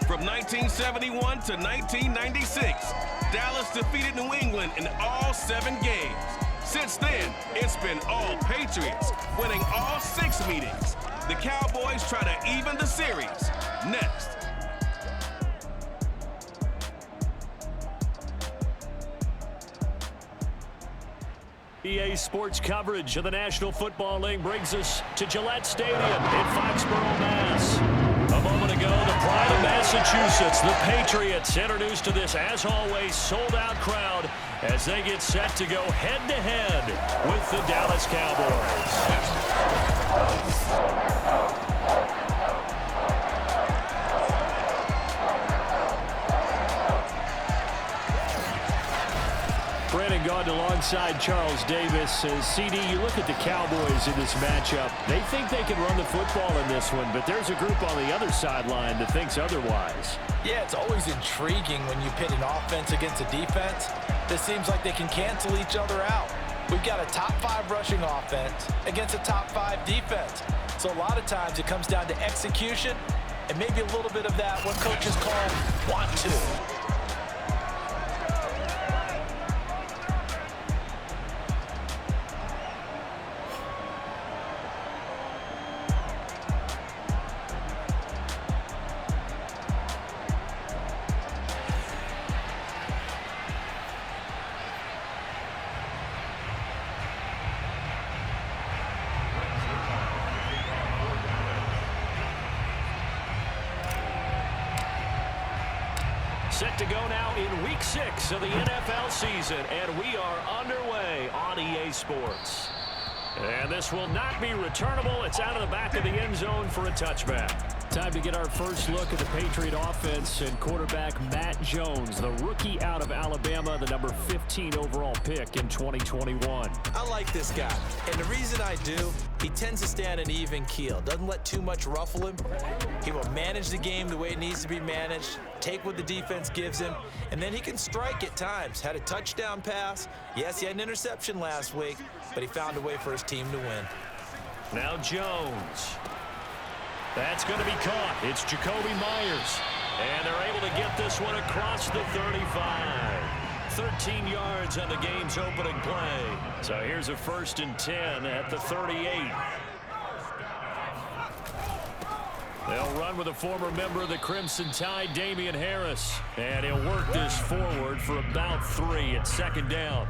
From 1971 to 1996, Dallas defeated New England in all 7 games. Since then, it's been all Patriots, winning all 6 meetings. The Cowboys try to even the series. Next. EA Sports coverage of the National Football League brings us to Gillette Stadium in Foxborough, Mass. A moment ago, the pride of Massachusetts, the Patriots, introduced to this, as always, sold-out crowd as they get set to go head-to-head with the Dallas Cowboys. Brandon Gaudin alongside Charles Davis. CD, you look at the Cowboys in this matchup. They think they can run the football in this one, but there's a group on the other sideline that thinks otherwise. Yeah, it's always intriguing when you pit an offense against a defense. It seems like they can cancel each other out. We've got a top 5 rushing offense against a top 5 defense. So a lot of times it comes down to execution and maybe a little bit of that, what coaches call want to. Set to go now in Week 6 of the NFL season, and we are underway on EA Sports. And this will not be returnable. It's out of the back of the end zone for a touchback. Time to get our first look at the Patriot offense and quarterback Matt Jones, the rookie out of Alabama, the number 15 overall pick in 2021. I like this guy, and the reason I do, he tends to stay on an even keel, doesn't let too much ruffle him. He will manage the game the way it needs to be managed, take what the defense gives him, and then he can strike at times. Had a touchdown pass. Yes, he had an interception last week, but he found a way for his team to win. Now Jones. That's going to be caught. It's Jacoby Myers. And they're able to get this one across the 35. 13 yards on the game's opening play. So here's a 1st and 10 at the 38. They'll run with a former member of the Crimson Tide, Damian Harris. And he'll work this forward for about 3 at 2nd down.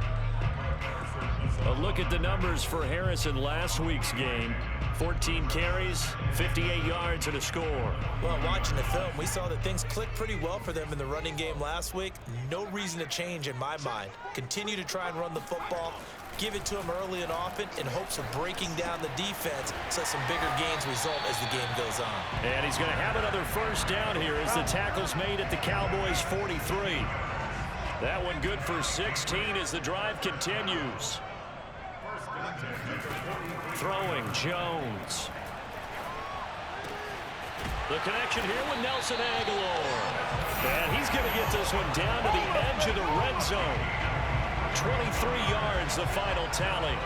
A look at the numbers for Harris in last week's game. 14 carries, 58 yards, and a score. Well, watching the film, we saw that things clicked pretty well for them in the running game last week. No reason to change in my mind. Continue to try and run the football, give it to them early and often in hopes of breaking down the defense so some bigger gains result as the game goes on. And he's going to have another 1st down here as the tackle's made at the Cowboys' 43. That one good for 16 as the drive continues. Throwing Jones. The connection here with Nelson Aguilar. And he's going to get this one down to the edge of the red zone. 23 yards, the final tally.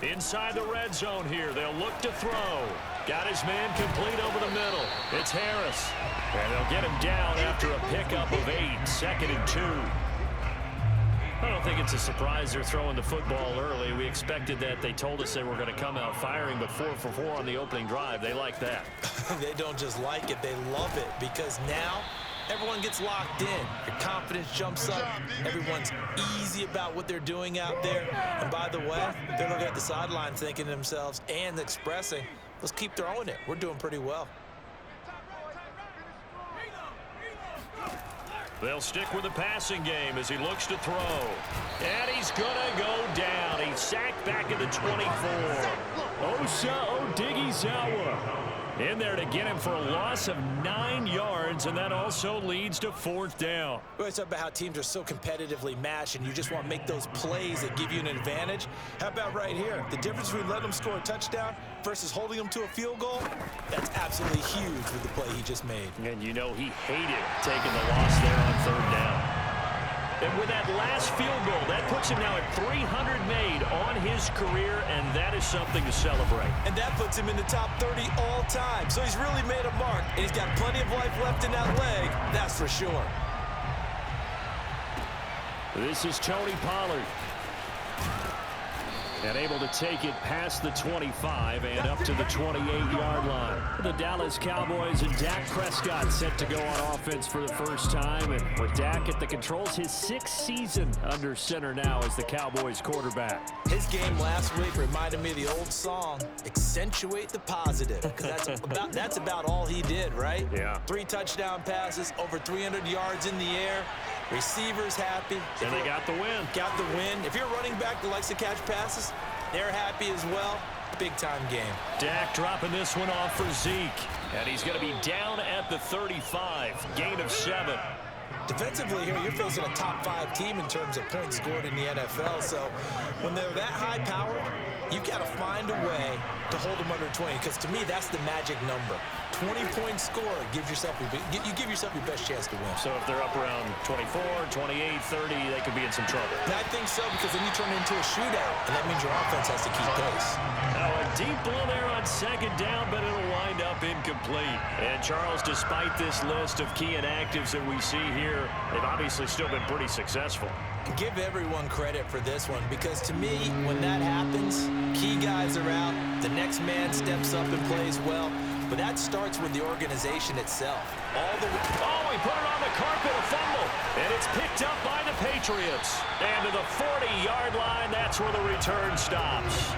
Inside the red zone here, they'll look to throw. Got his man complete over the middle. It's Harris. And they'll get him down after a pickup of 8, 2nd and 2. I don't think it's a surprise they're throwing the football early. We expected that. They told us they were going to come out firing, but 4 for 4 on the opening drive. They like that. They don't just like it, they love it, because now everyone gets locked in. Your confidence jumps up. Everyone's easy about what they're doing out there. And by the way, they're looking at the sideline thinking to themselves and expressing, let's keep throwing it. We're doing pretty well. They'll stick with the passing game as he looks to throw. And he's going to go down. He's sacked back at the 24. Osa Odighizuwa in there to get him for a loss of 9 yards, and that also leads to 4th down. We always talk about how teams are so competitively matched, and you just want to make those plays that give you an advantage. How about right here? The difference between letting them score a touchdown versus holding them to a field goal, that's absolutely huge with the play he just made. And you know he hated taking the loss there on 3rd down. And with that last field goal, that puts him now at 300 made on his career, and that is something to celebrate. And that puts him in the top 30 all time. So he's really made a mark, and he's got plenty of life left in that leg, that's for sure. This is Tony Pollard. And able to take it past the 25 and up to the 28-yard line. The Dallas Cowboys and Dak Prescott set to go on offense for the first time. And with Dak at the controls, his 6th season under center now as the Cowboys quarterback. His game last week reminded me of the old song, Accentuate the Positive. Because that's about all he did, right? Yeah. 3 touchdown passes, over 300 yards in the air. Receivers happy. And they got the win. Got the win. If you're a running back that likes to catch passes, they're happy as well. Big-time game. Dak dropping this one off for Zeke. And he's going to be down at the 35. Gain of 7. Defensively here, you're facing a top 5 team in terms of points scored in the NFL. So when they're that high-powered, you've got to find a way to hold them under 20. Because to me, that's the magic number. 20-point score gives yourself you give yourself your best chance to win. So if they're up around 24, 28, 30, they could be in some trouble. I think so, because then you turn it into a shootout, and that means your offense has to keep pace. Now a deep ball there on 2nd down, but it'll wind up incomplete. And Charles, despite this list of key inactives that we see here, they've obviously still been pretty successful. Give everyone credit for this one, because to me, when that happens, key guys are out, the next man steps up and plays well. But that starts with the organization itself. He put it on the carpet, a fumble. And it's picked up by the Patriots. And to the 40-yard line, that's where the return stops.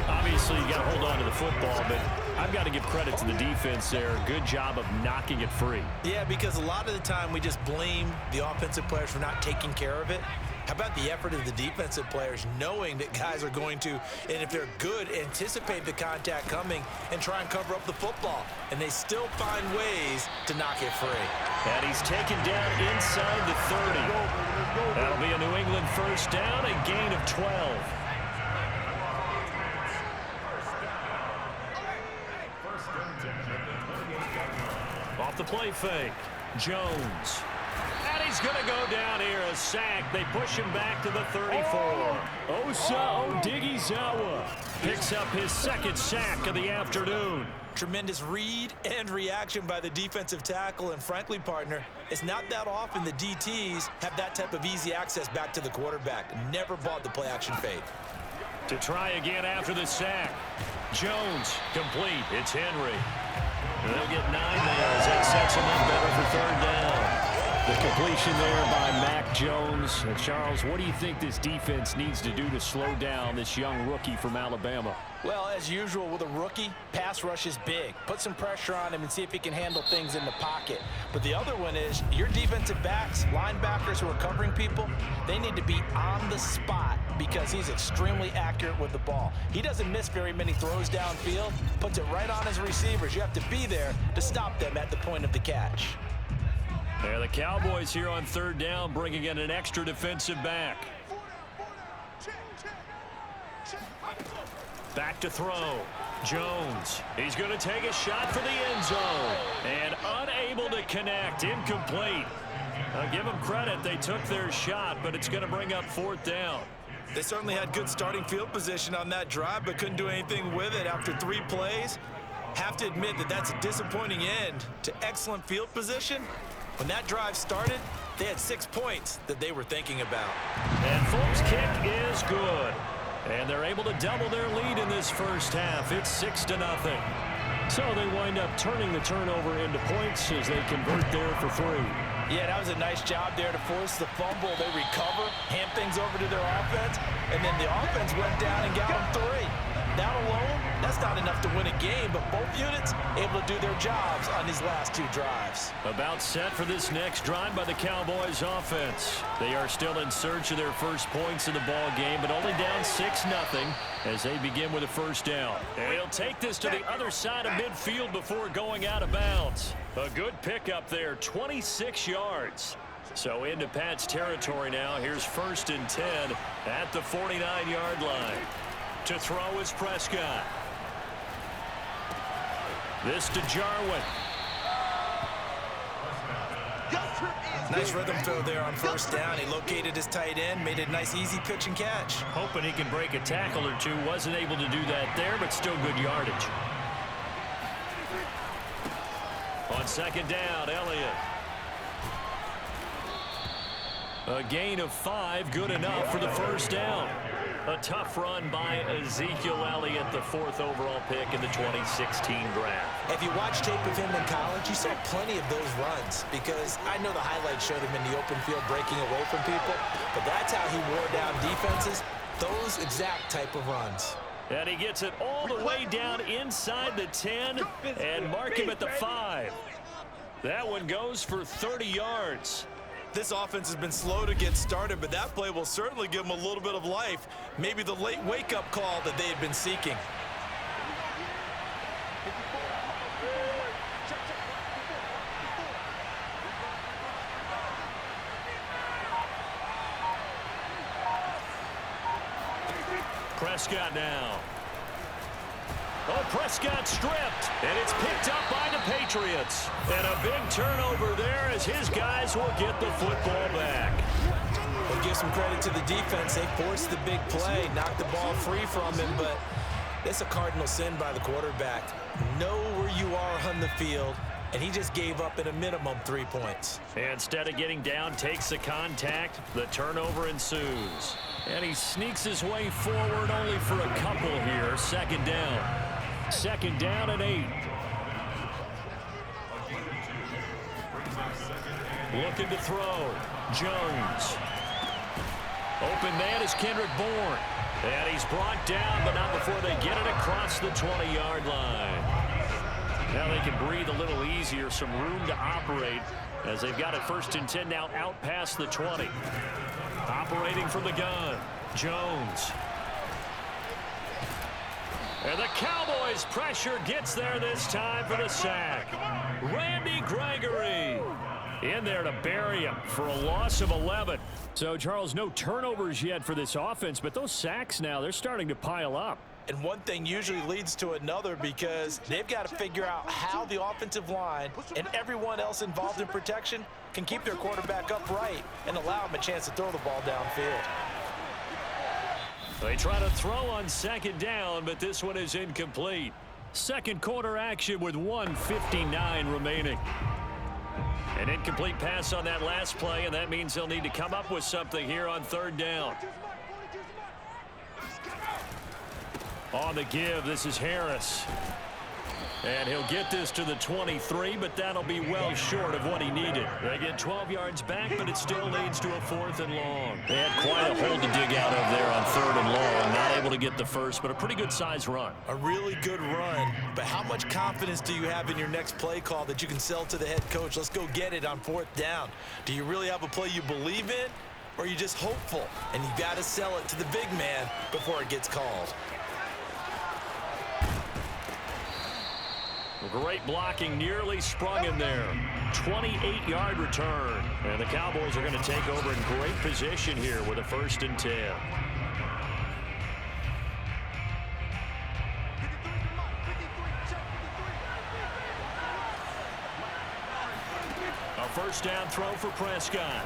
Obviously, you got to hold on to the football, but I've got to give credit to the defense there. Good job of knocking it free. Yeah, because a lot of the time we just blame the offensive players for not taking care of it. How about the effort of the defensive players knowing that guys are going to, and if they're good, anticipate the contact coming and try and cover up the football. And they still find ways to knock it free. And he's taken down inside the 30. That'll be a New England first down, a gain of 12. Off the play fake, Jones. And he's going to go down here, a sack. They push him back to the 34. Osa Odighizuwa picks up his 2nd sack of the afternoon. Tremendous read and reaction by the defensive tackle, and frankly, partner, it's not that often the DTs have that type of easy access back to the quarterback. Never bought the play-action fake. To try again after the sack. Jones, complete. It's Henry. And they'll get 9 there as that sets him up better for 3rd down. The completion there by Mac Jones. And Charles, what do you think this defense needs to do to slow down this young rookie from Alabama? Well, as usual with a rookie, pass rush is big. Put some pressure on him and see if he can handle things in the pocket. But the other one is your defensive backs, linebackers who are covering people, they need to be on the spot because he's extremely accurate with the ball. He doesn't miss very many throws downfield, puts it right on his receivers. You have to be there to stop them at the point of the catch. Yeah, the Cowboys here on 3rd down, bringing in an extra defensive back. Back to throw. Jones. He's going to take a shot for the end zone. And unable to connect. Incomplete. I'll give them credit. They took their shot, but it's going to bring up 4th down. They certainly had good starting field position on that drive, but couldn't do anything with it after 3 plays. Have to admit that that's a disappointing end to excellent field position. When that drive started, they had 6 points that they were thinking about. And Fult's kick is good. And they're able to double their lead in this first half. It's 6-0. So they wind up turning the turnover into points as they convert there for 3. Yeah, that was a nice job there to force the fumble. They recover, hand things over to their offense, and then the offense went down and got them 3. That alone, that's not enough to win a game, but both units able to do their jobs on these last 2 drives. About set for this next drive by the Cowboys offense. They are still in search of their first points in the ball game, but only down 6-0 as they begin with a first down. And he'll take this to the other side of midfield before going out of bounds. A good pickup there, 26 yards. So into Pat's territory now. Here's 1st and 10 at the 49-yard line. To throw is Prescott. This to Jarwin. Nice rhythm throw there on first down. He located his tight end, made a nice easy pitch and catch. Hoping he can break a tackle or two. Wasn't able to do that there, but still good yardage. On second down, Elliott. A gain of 5, good enough for the first down. A tough run by Ezekiel Elliott, the 4th overall pick in the 2016 draft. If you watch tape of him in college, you saw plenty of those runs because I know the highlights showed him in the open field breaking away from people, but that's how he wore down defenses, those exact type of runs. And he gets it all the way down inside the 10 and mark him at the 5. That one goes for 30 yards. This offense has been slow to get started, but that play will certainly give them a little bit of life. Maybe the late wake-up call that they had been seeking. Prescott now. Oh, Prescott stripped, and it's picked up by the Patriots. And a big turnover there as his guys will get the football back. We'll give some credit to the defense. They forced the big play, knocked the ball free from him, but it's a cardinal sin by the quarterback. Know where you are on the field, and he just gave up at a minimum 3 points. Instead of getting down, takes the contact. The turnover ensues. And he sneaks his way forward only for a couple here. Second down. Second down and 8. Looking to throw. Jones. Open man is Kendrick Bourne. And he's brought down, but not before they get it across the 20-yard line. Now they can breathe a little easier, some room to operate as they've got it 1st and 10 now out past the 20. Operating from the gun, Jones. And the Cowboys pressure gets there this time for the sack. Randy Gregory in there to bury him for a loss of 11. So, Charles, no turnovers yet for this offense, but those sacks now, they're starting to pile up. And one thing usually leads to another because they've got to figure out how the offensive line and everyone else involved in protection can keep their quarterback upright and allow him a chance to throw the ball downfield. They try to throw on second down, but this one is incomplete. Second quarter action with 1:59 remaining. An incomplete pass on that last play, and that means they'll need to come up with something here on third down. On the give, this is Harris. And he'll get this to the 23, but that'll be well short of what he needed. They get 12 yards back, but it still leads to a 4th and long. They had quite a hole to dig out of there on 3rd and long. Not able to get the first, but a pretty good size run. A really good run, but how much confidence do you have in your next play call that you can sell to the head coach? Let's go get it on 4th down. Do you really have a play you believe in, or are you just hopeful? And you got to sell it to the big man before it gets called. Great blocking, nearly sprung in there. 28-yard return. And the Cowboys are going to take over in great position here with a 1st and 10. A 1st down throw for Prescott.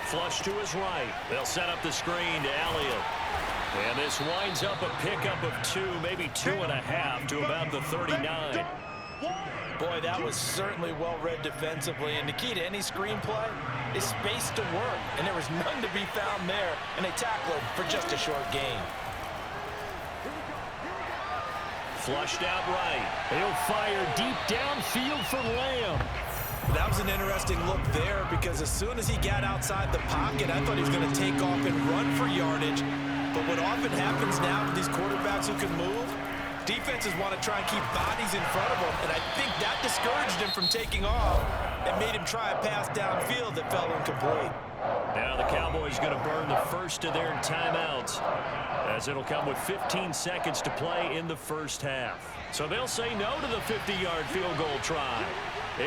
Flush to his right. They'll set up the screen to Elliott. And this winds up a pickup of 2, maybe 2.5 to about the 39. Boy, that was certainly well-read defensively. And the key to any screenplay is space to work. And there was none to be found there. And they tackled for just a short gain. Flushed out right. He'll fire deep downfield for Lamb. That was an interesting look there because as soon as he got outside the pocket, I thought he was going to take off and run for yardage. But what often happens now with these quarterbacks who can move, defenses want to try and keep bodies in front of them, and I think that discouraged him from taking off and made him try a pass downfield that fell incomplete. Now the Cowboys going to burn the first of their timeouts as it'll come with 15 seconds to play in the first half. So they'll say no to the 50-yard field goal try.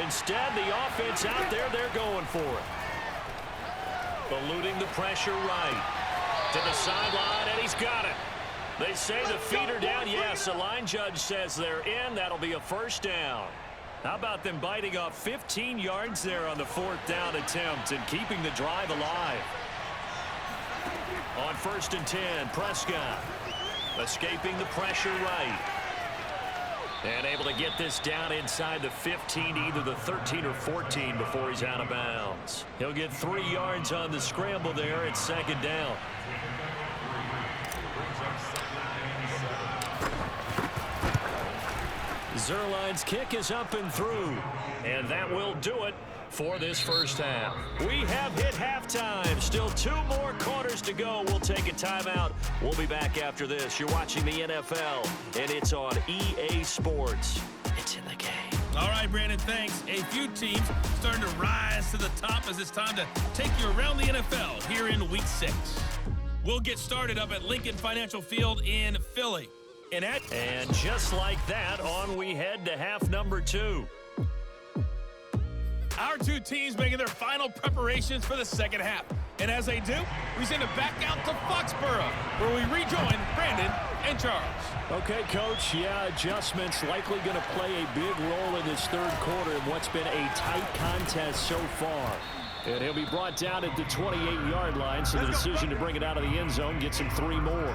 Instead, the offense out there, they're going for it. Eluding the pressure right. To the sideline, and he's got it. They say the feet are down. Yes, the line judge says they're in. That'll be a 1st down. How about them biting off 15 yards there on the 4th down attempt and keeping the drive alive? On 1st and 10, Prescott escaping the pressure right. And able to get this down inside the 15, either the 13 or 14 before he's out of bounds. He'll get 3 yards on the scramble there at 2nd down. Zerline's kick is up and through. And that will do it for this first half. We have hit halftime. Still 2 more quarters to go. We'll take a timeout. We'll be back after this. You're watching the NFL, and it's on EA Sports. It's in the game. All right, Brandon, thanks. A few teams starting to rise to the top as it's time to take you around the NFL here in Week 6. We'll get started up at Lincoln Financial Field in Philly. And just like that, on we head to half number 2. Our 2 teams making their final preparations for the second half. And as they do, we send it back out to Foxborough, where we rejoin Brandon and Charles. Okay, Coach, adjustments likely going to play a big role in this 3rd quarter in what's been a tight contest so far. And he'll be brought down at the 28-yard line, so the decision to bring it out of the end zone gets him 3 more.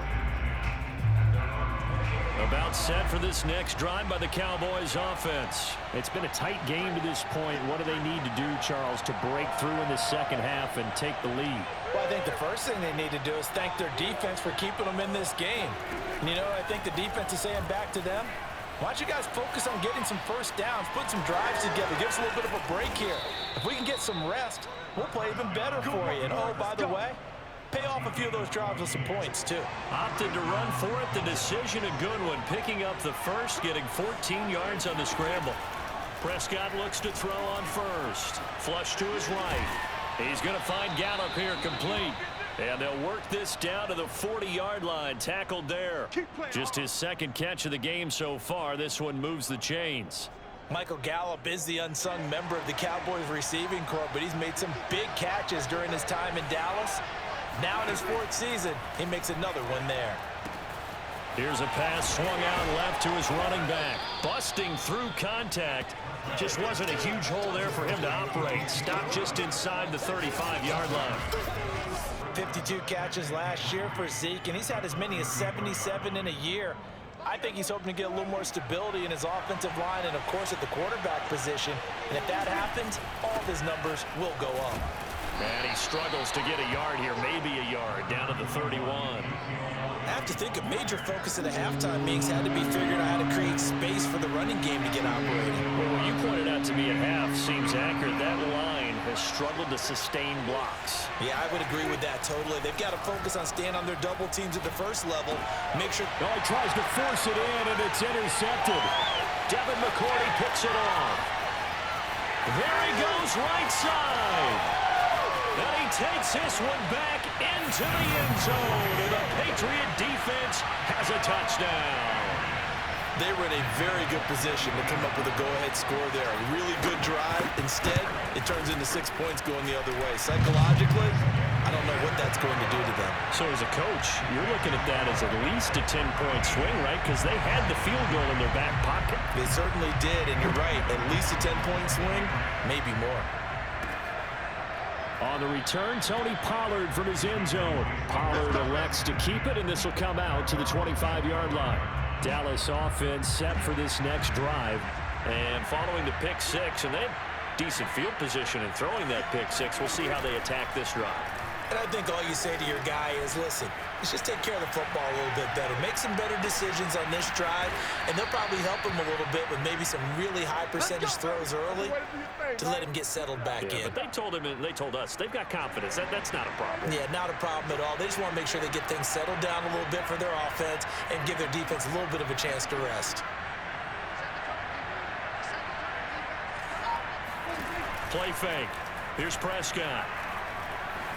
About set for this next drive by the Cowboys offense. It's been a tight game to this point. What do they need to do, Charles, to break through in the second half and take the lead? Well, I think the first thing they need to do is thank their defense for keeping them in this game. And, you know, I think the defense is saying back to them, why don't you guys focus on getting some first downs, put some drives together, give us a little bit of a break here. If we can get some rest, we'll play even better for you. And, oh, by the way, pay off a few of those drives with some points, too. Opted to run for it. The decision, a good one. Picking up the first, getting 14 yards on the scramble. Prescott looks to throw on first. Flush to his right. He's going to find Gallup here complete. And they'll work this down to the 40-yard line. Tackled there. Just his 2nd catch of the game so far. This one moves the chains. Michael Gallup is the unsung member of the Cowboys receiving corps, but he's made some big catches during his time in Dallas. Now in his 4th season, he makes another one there. Here's a pass swung out left to his running back. Busting through contact. Just wasn't a huge hole there for him to operate. Stopped just inside the 35-yard line. 52 catches last year for Zeke, and he's had as many as 77 in a year. I think he's hoping to get a little more stability in his offensive line and, of course, at the quarterback position. And if that happens, all of his numbers will go up. And he struggles to get a yard here, maybe a yard, down to the 31. I have to think a major focus of the halftime meetings had to be figuring out how to create space for the running game to get operating. Well, what you pointed out to me at half seems accurate. That line has struggled to sustain blocks. Yeah, I would agree with that totally. They've got to focus on staying on their double teams at the first level. Make sure... Oh, he tries to force it in, and it's intercepted. Devin McCourty picks it off. There he goes, right side. And he takes this one back into the end zone. And the Patriot defense has a touchdown. They were in a very good position to come up with a go-ahead score there. A really good drive. Instead, it turns into 6 points going the other way. Psychologically, I don't know what that's going to do to them. So as a coach, you're looking at that as at least a 10-point swing, right? Because they had the field goal in their back pocket. They certainly did, and you're right. At least a 10-point swing, maybe more. On the return, Tony Pollard from his end zone. Pollard elects to keep it, and this will come out to the 25-yard line. Dallas offense set for this next drive. And following the pick 6, and they have decent field position in throwing that pick 6. We'll see how they attack this drive. And I think all you say to your guy is, listen, let's just take care of the football a little bit better. Make some better decisions on this drive, and they'll probably help him a little bit with maybe some really high percentage throws early to let him get settled back in. But they told him, and they told us, they've got confidence. That's not a problem. Yeah, not a problem at all. They just want to make sure they get things settled down a little bit for their offense and give their defense a little bit of a chance to rest. Play fake. Here's Prescott.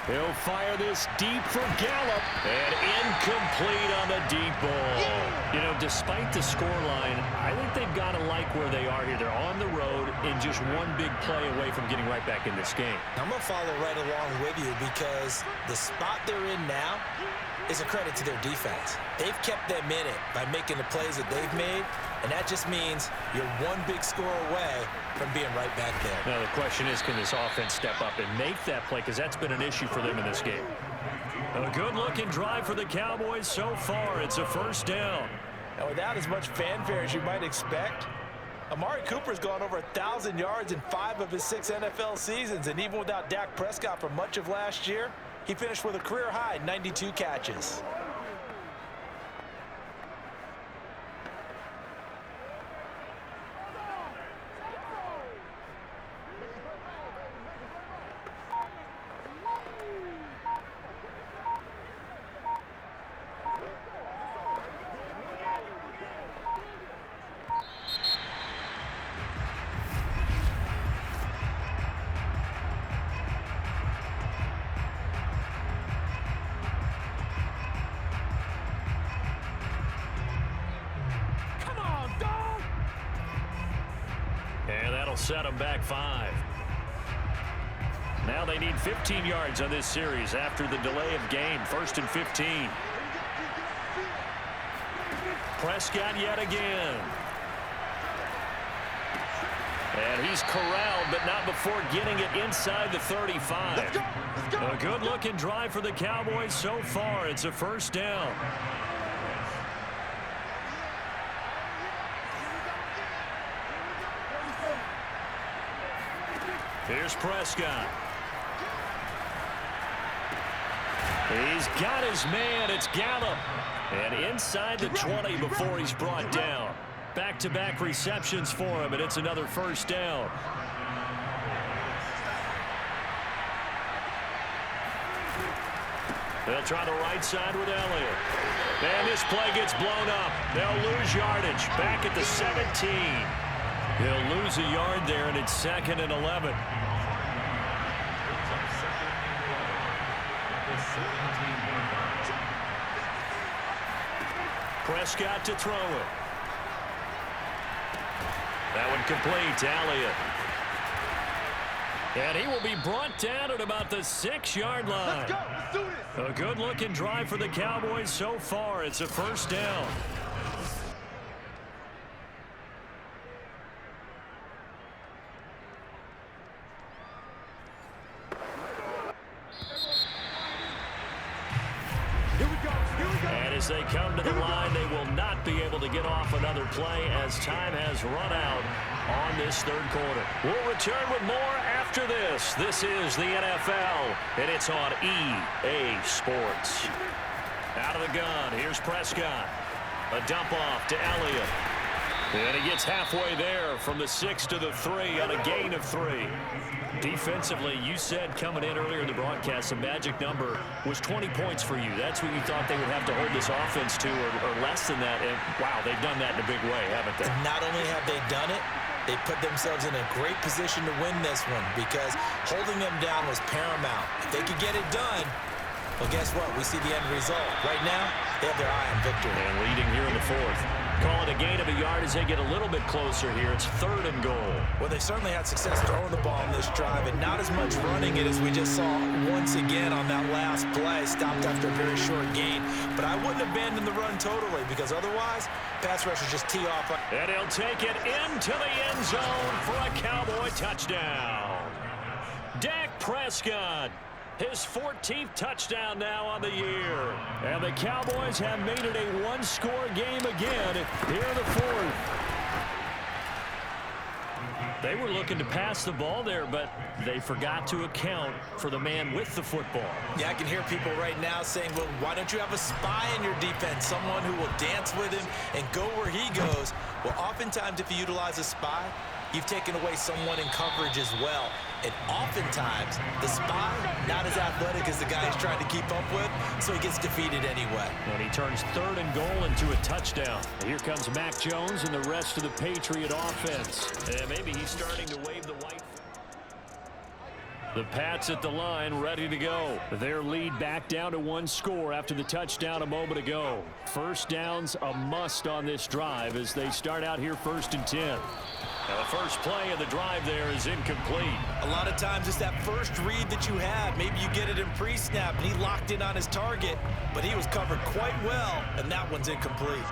He'll fire this deep for Gallup. And incomplete on the deep ball. You know, despite the scoreline, I think they've got to like where they are here. They're on the road and just one big play away from getting right back in this game. I'm going to follow right along with you because the spot they're in now, is a credit to their defense. They've kept them in it by making the plays that they've made, and that just means you're one big score away from being right back there. Now the question is, can this offense step up and make that play, because that's been an issue for them in this game. A good-looking drive for the Cowboys so far. It's a first down. And without as much fanfare as you might expect, Amari Cooper's gone over 1,000 yards in 5 of his 6 NFL seasons, and even without Dak Prescott for much of last year, he finished with a career-high 92 catches. Set them back 5. Now they need 15 yards on this series after the delay of game. 1st and 15. Prescott yet again. And he's corralled, but not before getting it inside the 35. Let's go. A good-looking drive for the Cowboys so far. It's a first down. Here's Prescott. He's got his man. It's Gallup. And inside the 20 before he's brought down. Back-to-back receptions for him, and it's another first down. They'll try the right side with Elliott. And this play gets blown up. They'll lose yardage. Back at the 17. He'll lose a yard there, and it's 2nd and 11. Prescott to throw it. That one complete to Elliott. And he will be brought down at about the 6-yard line. Let's go. Let's do this. A good-looking drive for the Cowboys so far. It's a first down. As they come to the line, they will not be able to get off another play as time has run out on this 3rd quarter. We'll return with more after this. This is the NFL, and it's on EA Sports. Out of the gun, here's Prescott. A dump off to Elliott. And he gets halfway there from the 6 to the 3 on a gain of 3. Defensively, you said coming in earlier in the broadcast, the magic number was 20 points for you. That's what you thought they would have to hold this offense to, or less than that. And, wow, they've done that in a big way, haven't they? And not only have they done it, they put themselves in a great position to win this one because holding them down was paramount. If they could get it done, well, guess what? We see the end result. Right now, they have their eye on victory. And leading here in the 4th. Call it a gain of a yard as they get a little bit closer here. It's 3rd and goal. Well, they certainly had success throwing the ball on this drive and not as much running it as we just saw once again on that last play. Stopped after a very short gain. But I wouldn't abandon the run totally because otherwise, pass rushers just tee off. And he'll take it into the end zone for a Cowboy touchdown. Dak Prescott. His 14th touchdown now on the year. And the Cowboys have made it a one-score game again here in the 4th. They were looking to pass the ball there, but they forgot to account for the man with the football. Yeah, I can hear people right now saying, well, why don't you have a spy in your defense, someone who will dance with him and go where he goes? Well, oftentimes if you utilize a spy, you've taken away someone in coverage as well. And oftentimes, the spy, not as athletic as the guy he's trying to keep up with, so he gets defeated anyway. And he turns 3rd and goal into a touchdown. And here comes Mac Jones and the rest of the Patriot offense. And maybe he's starting to wave the white. The Pats at the line, ready to go. Their lead back down to 1 score after the touchdown a moment ago. First down's a must on this drive as they start out here 1st and 10. Now the first play of the drive there is incomplete. A lot of times it's that first read that you have. Maybe you get it in pre-snap, and he locked in on his target, but he was covered quite well, and that one's incomplete.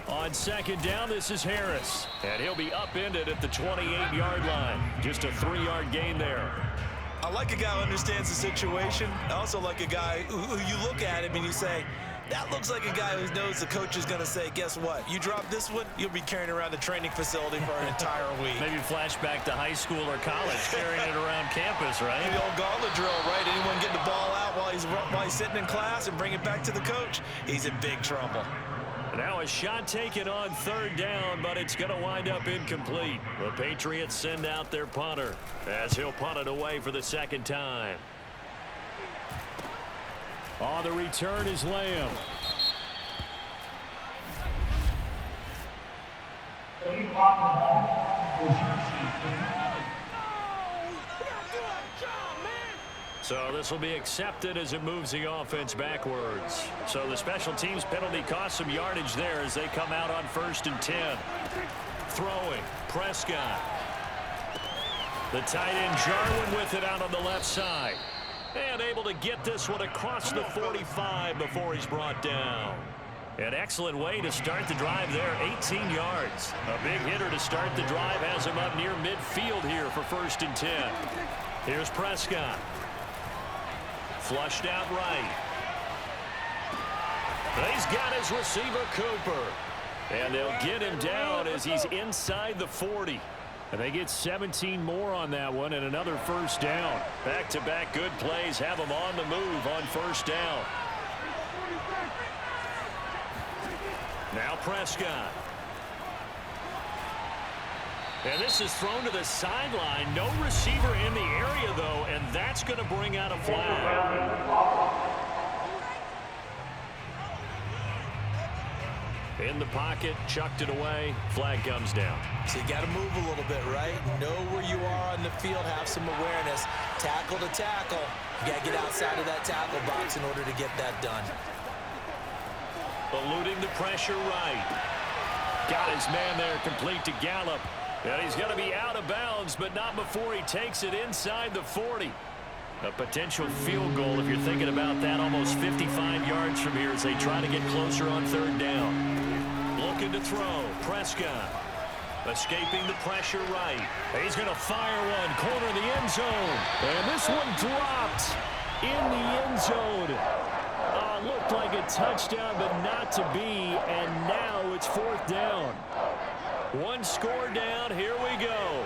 On second down, this is Harris, and he'll be upended at the 28-yard line. Just a 3-yard gain there. I like a guy who understands the situation. I also like a guy who you look at him and you say, that looks like a guy who knows the coach is going to say, guess what? You drop this one, you'll be carrying around the training facility for an entire week. Maybe flashback to high school or college, carrying it around campus, right? The old gauntlet drill, right? Anyone get the ball out while he's sitting in class and bring it back to the coach, he's in big trouble. Now a shot taken on third down, but it's going to wind up incomplete. The Patriots send out their punter as he'll punt it away for the second time. On the return is Lamb. So this will be accepted as it moves the offense backwards. So the special teams penalty cost some yardage there as they come out on 1st and 10. Throwing, Prescott. The tight end Jarwin with it out on the left side. And able to get this one across the 45 before he's brought down. An excellent way to start the drive there, 18 yards. A big hitter to start the drive, has him up near midfield here for 1st and 10. Here's Prescott. Flushed out right. He's got his receiver, Cooper. And they'll get him down as he's inside the 40. And they get 17 more on that one and another 1st down. Back-to-back good plays have them on the move on 1st down. Now Prescott. And this is thrown to the sideline. No receiver in the area, though, and that's going to bring out a flag. In the pocket, chucked it away, flag comes down. So you got to move a little bit, right? Know where you are on the field, have some awareness. Tackle to tackle. You got to get outside of that tackle box in order to get that done. Eluding the pressure right. Got his man there, complete to Gallup. And he's going to be out of bounds, but not before he takes it inside the 40. A potential field goal, if you're thinking about that, almost 55 yards from here as they try to get closer on 3rd down. Looking to throw, Prescott. Escaping the pressure right. He's going to fire one, corner of the end zone. And this one dropped in the end zone. Looked like a touchdown, but not to be. And now it's 4th down. One score down. Here we go.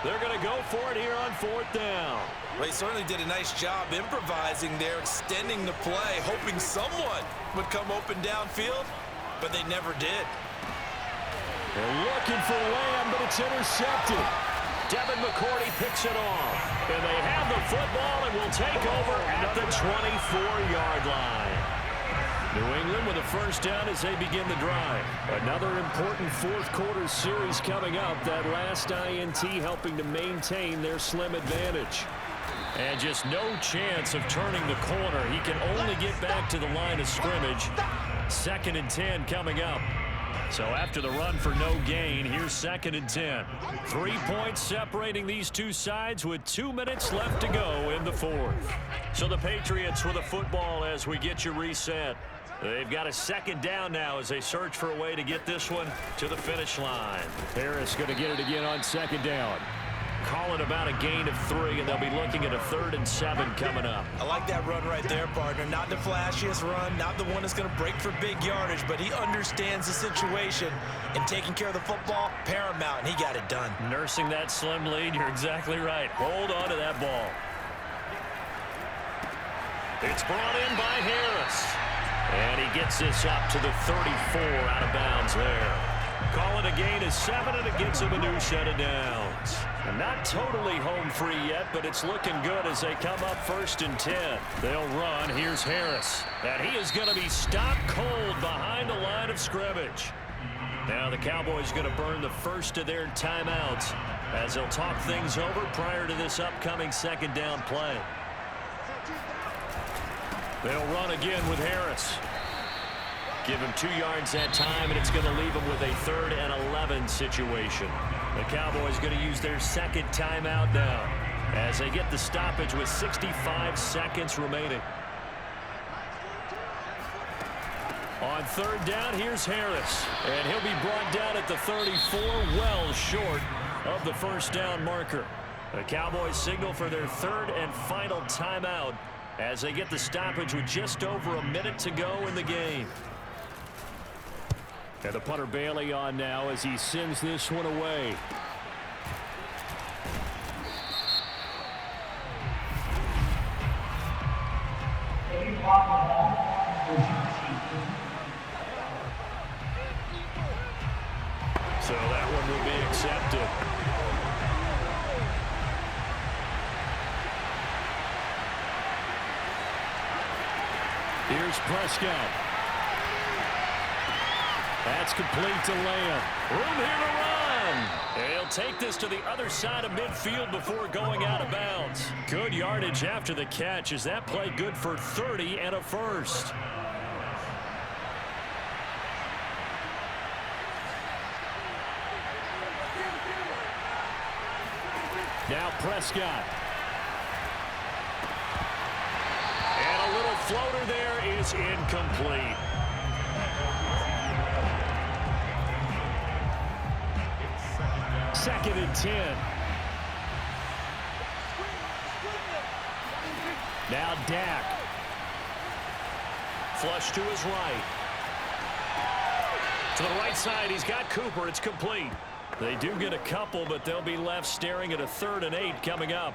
They're going to go for it here on 4th down. Well, he certainly did a nice job improvising there, extending the play, hoping someone would come open downfield, but they never did. They're looking for Lamb, but it's intercepted. Devin McCourty picks it off. And they have the football and will take over at the 24-yard line. New England with a 1st down as they begin the drive. Another important 4th quarter series coming up. That last INT helping to maintain their slim advantage. And just no chance of turning the corner. He can only get back to the line of scrimmage. 2nd and 10 coming up. So after the run for no gain, here's 2nd and 10. 3 points separating these two sides with 2 minutes left to go in the 4th. So the Patriots with a football as we get you reset. They've got a 2nd down now as they search for a way to get this one to the finish line. Harris going to get it again on 2nd down. Call it about a gain of 3, and they'll be looking at a 3rd and 7 coming up. I like that run right there, partner. Not the flashiest run, not the one that's going to break for big yardage, but he understands the situation, and taking care of the football, paramount, and he got it done. Nursing that slim lead, you're exactly right. Hold on to that ball. It's brought in by Harris. And he gets this up to the 34 out of bounds there. Call it a gain of 7, and it gets him a new set of downs. And not totally home free yet, but it's looking good as they come up 1st and 10. They'll run. Here's Harris. And he is going to be stopped cold behind the line of scrimmage. Now the Cowboys going to burn the first of their timeouts as they'll talk things over prior to this upcoming 2nd down play. They'll run again with Harris. Give him 2 yards that time, and it's going to leave him with a 3rd and 11 situation. The Cowboys going to use their second timeout now as they get the stoppage with 65 seconds remaining. On 3rd down, here's Harris, and he'll be brought down at the 34, well short of the first down marker. The Cowboys signal for their 3rd and final timeout as they get the stoppage with just over a minute to go in the game. And the punter Bailey on now as he sends this one away. So that one will be accepted. Here's Prescott. That's complete to Lamb. Room here to run. And he'll take this to the other side of midfield before going out of bounds. Good yardage after the catch as that play good for 30 and a first. Now Prescott. And a little floater there is incomplete. Second and 10. Now Dak. Flush to his right. To the right side, he's got Cooper. It's complete. They do get a couple, but they'll be left staring at a 3rd and 8 coming up.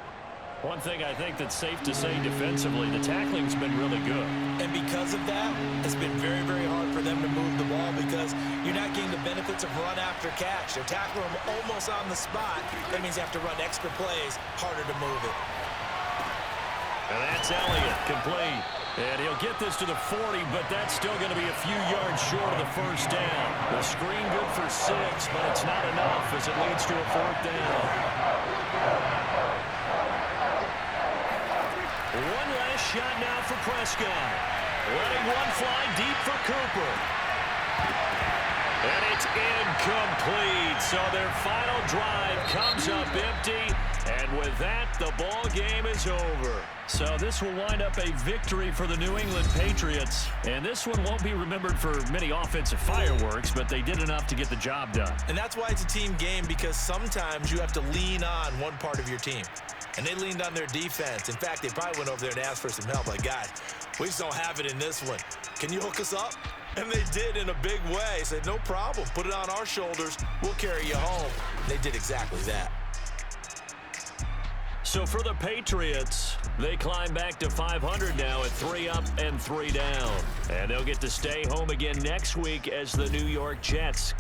One thing I think that's safe to say defensively, the tackling's been really good. And because of that, it's been very, very hard for them to move the ball because you're not getting the benefits of run after catch. They're tackling them almost on the spot. That means you have to run extra plays, harder to move it. And that's Elliott, complete. And he'll get this to the 40, but that's still going to be a few yards short of the first down. The screen good for 6, but it's not enough as it leads to a 4th down. One last shot now for Prescott. Letting one fly deep for Cooper. And it's incomplete. So their final drive comes up empty. And with that, the ball game is over. So this will wind up a victory for the New England Patriots. And this one won't be remembered for many offensive fireworks, but they did enough to get the job done. And that's why it's a team game, because sometimes you have to lean on one part of your team. And they leaned on their defense. In fact, they probably went over there and asked for some help. Like, guys, we just don't have it in this one. Can you hook us up? And they did in a big way. Said, no problem. Put it on our shoulders. We'll carry you home. And they did exactly that. So for the Patriots, they climb back to 500 now at 3 up and 3 down. And they'll get to stay home again next week as the New York Jets come